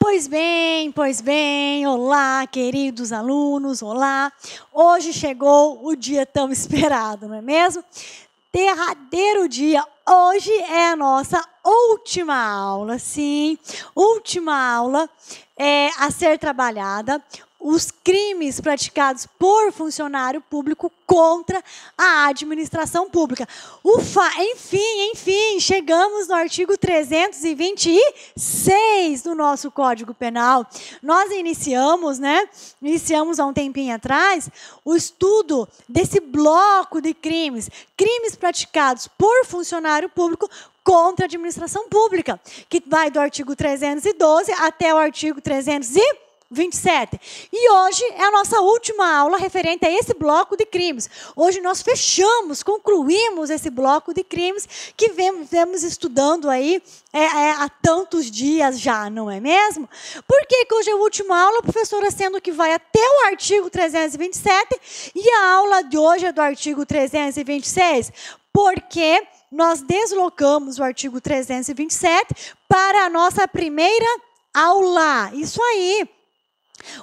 Pois bem, olá, queridos alunos, olá. Hoje chegou o dia tão esperado, não é mesmo? Derradeiro dia, hoje é a nossa última aula, sim, última aula a ser trabalhada. Os crimes praticados por funcionário público contra a administração pública. Ufa, enfim, chegamos no artigo 326 do nosso Código Penal. Nós iniciamos há um tempinho atrás, o estudo desse bloco de crimes praticados por funcionário público contra a administração pública, que vai do artigo 312 até o artigo 327. E hoje é a nossa última aula referente a esse bloco de crimes. Hoje nós concluímos esse bloco de crimes que vemos estudando aí há tantos dias já, não é mesmo? Por que hoje é a última aula, professora, sendo que vai até o artigo 327 e a aula de hoje é do artigo 326? Porque nós deslocamos o artigo 327 para a nossa primeira aula. Isso aí.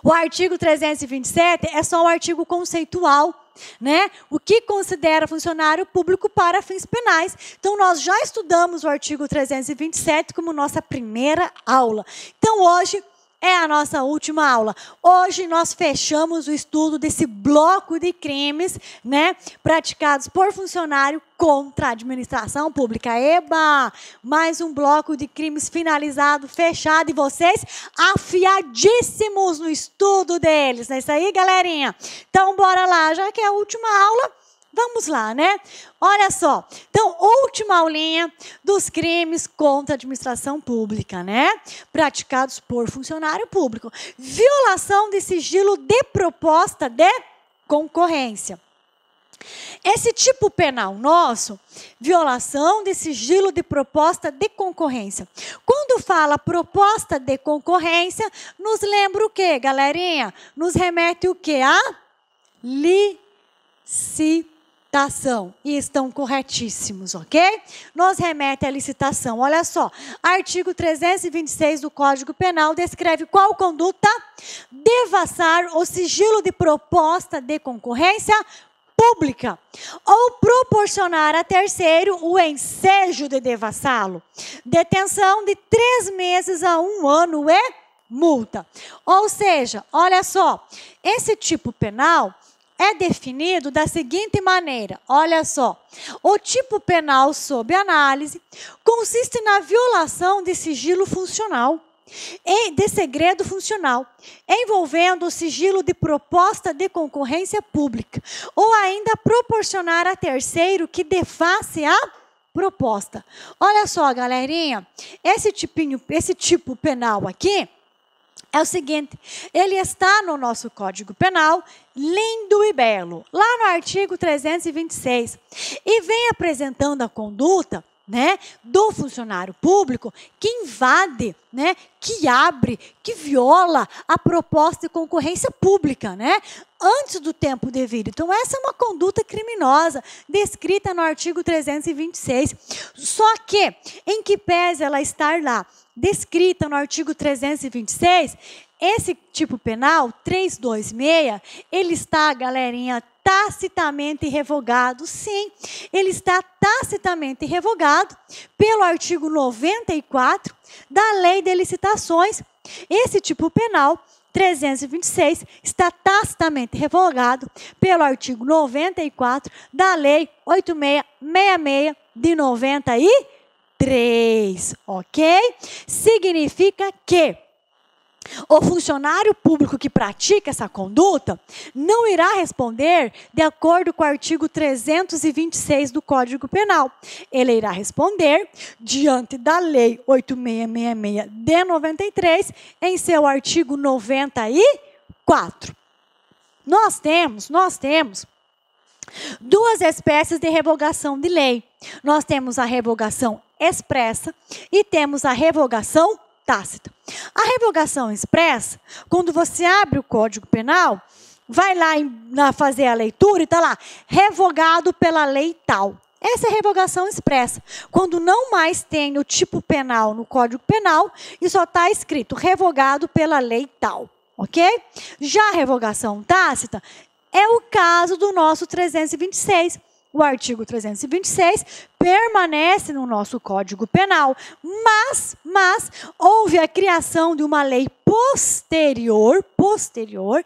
O artigo 327 é só um artigo conceitual, né? O que considera funcionário público para fins penais. Então, nós já estudamos o artigo 327 como nossa primeira aula. Então, hoje é a nossa última aula. Hoje nós fechamos o estudo desse bloco de crimes, né, praticados por funcionário contra a administração pública. Eba! Mais um bloco de crimes finalizado, fechado, e vocês afiadíssimos no estudo deles. Não é isso aí, galerinha? Então, bora lá, já que é a última aula. Vamos lá, né? Olha só. Então, última aulinha dos crimes contra a administração pública, né? Praticados por funcionário público. Violação de sigilo de proposta de concorrência. Esse tipo penal nosso, violação de sigilo de proposta de concorrência. Quando fala proposta de concorrência, nos lembra o quê, galerinha? Nos remete o quê? A licitação. E estão corretíssimos, ok? Nos remete à licitação. Olha só, artigo 326 do Código Penal descreve qual conduta? Devassar o sigilo de proposta de concorrência pública ou proporcionar a terceiro o ensejo de devassá-lo. Detenção de 3 meses a 1 ano e multa. Ou seja, olha só, esse tipo penal é definido da seguinte maneira, olha só, o tipo penal sob análise consiste na violação de sigilo funcional e de segredo funcional, envolvendo o sigilo de proposta de concorrência pública, ou ainda proporcionar a terceiro que deface a proposta. Olha só, galerinha, esse tipo penal aqui, é o seguinte, ele está no nosso Código Penal, lindo e belo, lá no artigo 326, e vem apresentando a conduta, né, do funcionário público que invade, né, que abre, que viola a proposta de concorrência pública, né, antes do tempo devido. Então, essa é uma conduta criminosa descrita no artigo 326. Só que, em que pese ela estar lá, descrita no artigo 326, esse tipo penal, 326, ele está, galerinha, tacitamente revogado. Sim, ele está tacitamente revogado pelo artigo 94 da Lei de Licitações.Esse tipo penal, 326, está tacitamente revogado pelo artigo 94 da Lei 8666 de 93, ok? Significa que o funcionário público que pratica essa conduta não irá responder de acordo com o artigo 326 do Código Penal. Ele irá responder diante da Lei 8666 de 93 em seu artigo 94. Nós temos duas espécies de revogação de lei. Nós temos a revogação expressa e temos a revogação tácita. A revogação expressa, quando você abre o Código Penal, vai lá fazer a leitura e está lá, revogado pela lei tal. Essa é a revogação expressa. Quando não mais tem o tipo penal no Código Penal e só está escrito revogado pela lei tal, ok? Já a revogação tácita é o caso do nosso 326. O artigo 326 permanece no nosso Código Penal, mas houve a criação de uma lei posterior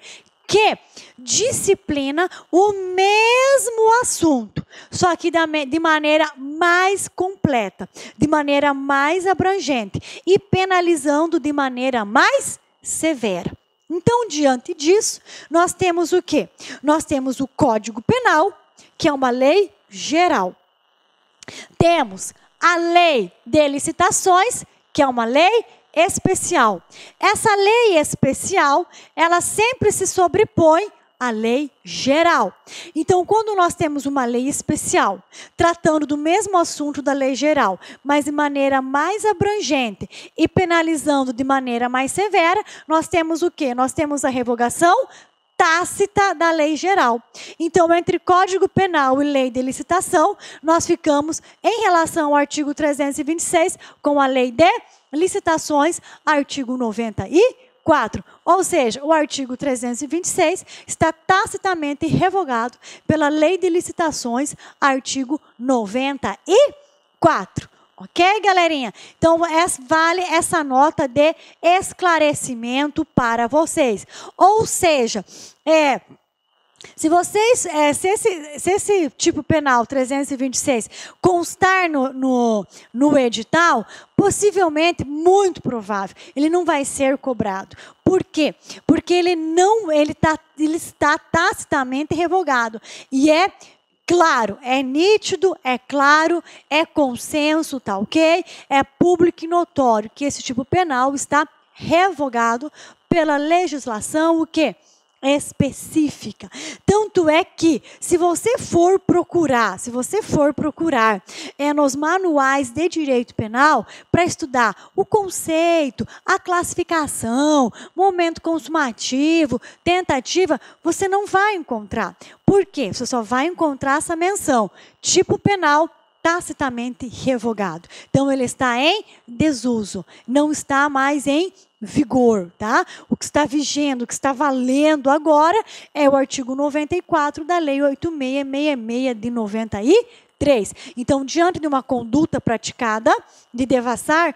que disciplina o mesmo assunto, só que de maneira mais completa, de maneira mais abrangente e penalizando de maneira mais severa. Então, diante disso, nós temos o quê? Nós temos o Código Penal, que é uma lei geral. Temos a lei de licitações, que é uma lei especial. Essa lei especial, ela sempre se sobrepõe à lei geral. Então, quando nós temos uma lei especial, tratando do mesmo assunto da lei geral, mas de maneira mais abrangente e penalizando de maneira mais severa, nós temos o quê? Nós temos a revogação tácita da lei geral. Então, entre Código Penal e lei de licitação, nós ficamos em relação ao artigo 326 com a lei de licitações, artigo 94. Ou seja, o artigo 326 está tacitamente revogado pela lei de licitações, artigo 94. Ok, galerinha? Então, vale essa nota de esclarecimento para vocês. Ou seja, se esse tipo penal 326 constar no edital, possivelmente, muito provável, ele não vai ser cobrado. Por quê? Porque ele está tacitamente revogado. E claro, é nítido, é claro, é consenso, tá ok? É público e notório que esse tipo penal está revogado pela legislação, o quê? Específica. Tanto é que, se você for procurar nos manuais de direito penal para estudar o conceito, a classificação, momento consumativo, tentativa, você não vai encontrar. Por quê? Você só vai encontrar essa menção, tipo penal tacitamente revogado. Então, ele está em desuso, não está mais em vigor, tá? O que está vigendo, o que está valendo agora é o artigo 94 da Lei 8666 de 93. Então, diante de uma conduta praticada de devassar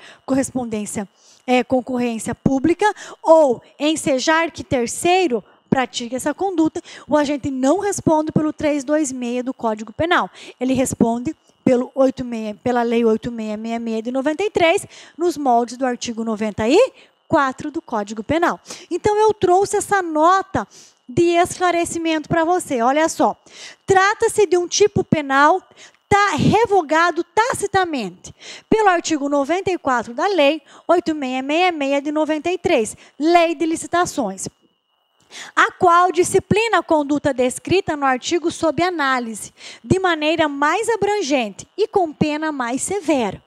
concorrência pública ou ensejar que terceiro pratique essa conduta, o agente não responde pelo 326 do Código Penal. Ele responde pela Lei 8666 de 93, nos moldes do artigo 94 do Código Penal. Então, eu trouxe essa nota de esclarecimento para você. Olha só, trata-se de um tipo penal revogado tacitamente pelo artigo 94 da Lei 8666 de 93, Lei de Licitações, a qual disciplina a conduta descrita no artigo sob análise, de maneira mais abrangente e com pena mais severa.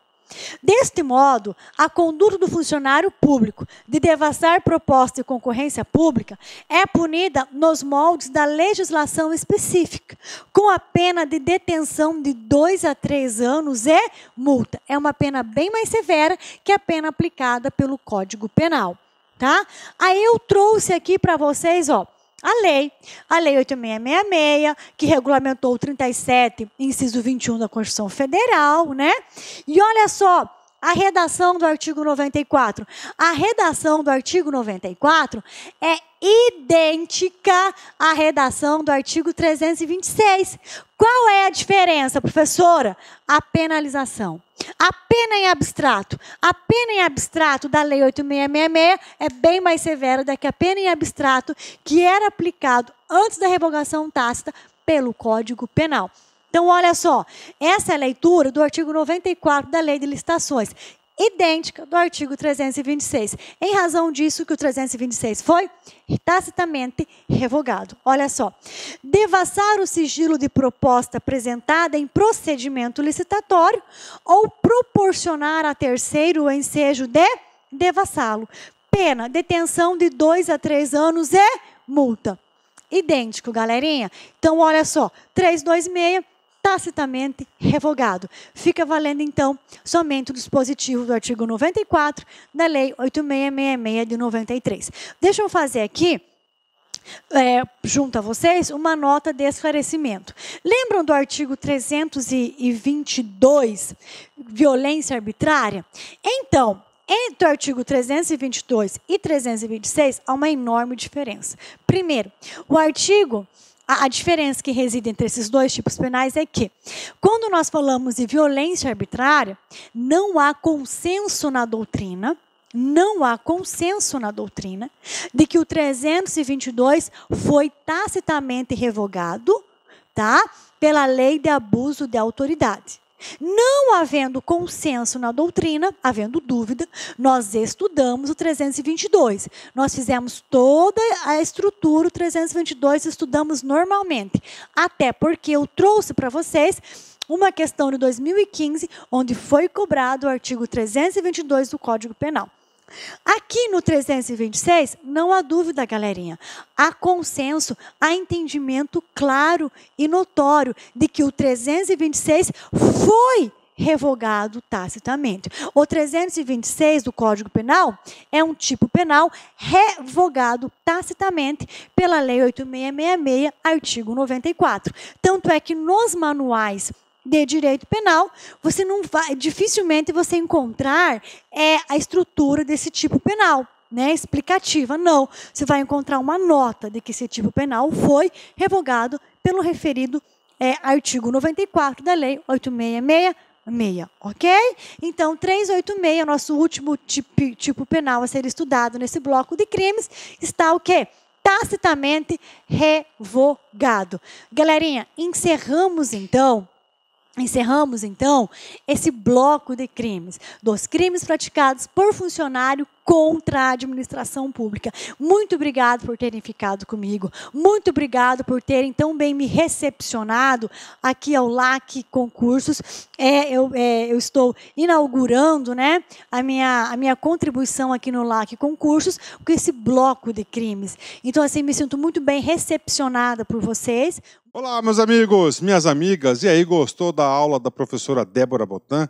Deste modo, a conduta do funcionário público de devassar proposta de concorrência pública é punida nos moldes da legislação específica, com a pena de detenção de 2 a 3 anos e multa. É uma pena bem mais severa que a pena aplicada pelo Código Penal. Tá? Aí eu trouxe aqui para vocês, ó, a lei 8666, que regulamentou o 37, inciso 21 da Constituição Federal, né? E olha só, a redação do artigo 94. A redação do artigo 94 é idêntica à redação do artigo 326. Qual é a diferença, professora? A penalização. A pena em abstrato. A pena em abstrato da Lei 8666 é bem mais severa do que a pena em abstrato que era aplicado antes da revogação tácita pelo Código Penal. Então, olha só, essa é a leitura do artigo 94 da Lei de Licitações, idêntica do artigo 326. Em razão disso que o 326 foi tacitamente revogado. Olha só, devassar o sigilo de proposta apresentada em procedimento licitatório ou proporcionar a terceiro o ensejo de devassá-lo. Pena, detenção de 2 a 3 anos e multa. Idêntico, galerinha. Então, olha só, 326 tacitamente revogado. Fica valendo, então, somente o dispositivo do artigo 94 da Lei 8666 de 93. Deixa eu fazer aqui, junto a vocês, uma nota de esclarecimento. Lembram do artigo 322, violência arbitrária? Então, entre o artigo 322 e 326, há uma enorme diferença. Primeiro, a diferença que reside entre esses dois tipos penais é que, quando nós falamos de violência arbitrária, não há consenso na doutrina de que o 322 foi tacitamente revogado, tá, pela lei de abuso de autoridade. Não havendo consenso na doutrina, havendo dúvida, nós estudamos o 322. Nós fizemos toda a estrutura, o 322 estudamos normalmente. Até porque eu trouxe para vocês uma questão de 2015, onde foi cobrado o artigo 322 do Código Penal. Aqui no 326, não há dúvida, galerinha. Há consenso, há entendimento claro e notório de que o 326 foi revogado tacitamente. O 326 do Código Penal é um tipo penal revogado tacitamente pela Lei 8666, artigo 94. Tanto é que nos manuais de direito penal, você não vai, dificilmente você encontrar a estrutura desse tipo penal, né, explicativa, não. Você vai encontrar uma nota de que esse tipo penal foi revogado pelo referido artigo 94 da Lei 8666, ok? Então, 386, nosso último tipo penal a ser estudado nesse bloco de crimes, está o quê? Tacitamente revogado. Galerinha, encerramos então esse bloco de crimes, dos crimes praticados por funcionário contra a administração pública. Muito obrigado por terem ficado comigo. Muito obrigado por terem tão bem me recepcionado aqui ao LAC Concursos. Eu estou inaugurando, né, a minha contribuição aqui no LAC Concursos com esse bloco de crimes. Então, assim, me sinto muito bem recepcionada por vocês. Olá, meus amigos, minhas amigas. E aí, gostou da aula da professora Débora Botan?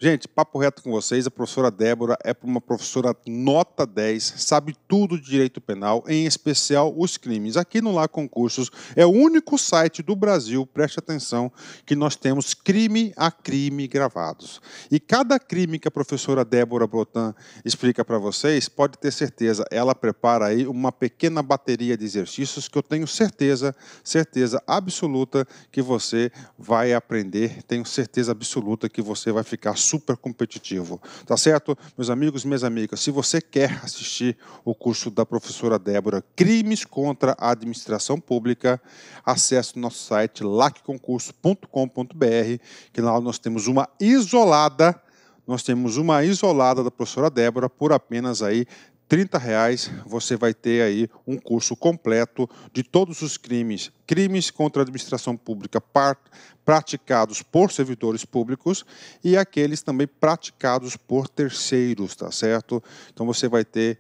Gente, papo reto com vocês, a professora Débora é uma professora nota 10, sabe tudo de direito penal, em especial os crimes. Aqui no LAC Concursos é o único site do Brasil, preste atenção, que nós temos crime a crime gravados. E cada crime que a professora Débora Botan explica para vocês, pode ter certeza, ela prepara aí uma pequena bateria de exercícios que eu tenho certeza absoluta que você vai aprender, tenho certeza absoluta que você vai ficar super competitivo, tá certo? Meus amigos, minhas amigas, se você quer assistir o curso da professora Débora, Crimes contra a Administração Pública, acesse o nosso site lacconcurso.com.br, que lá nós temos uma isolada da professora Débora por apenas aí R$30, você vai ter aí um curso completo de todos os crimes contra a administração pública praticados por servidores públicos e aqueles também praticados por terceiros, tá certo? Então você vai ter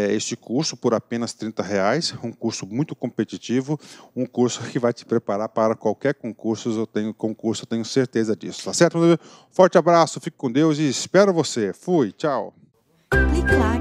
este curso por apenas R$30, um curso muito competitivo, um curso que vai te preparar para qualquer concurso, eu tenho certeza disso, tá certo? Forte abraço, fique com Deus e espero você. Fui, tchau. Clique lá.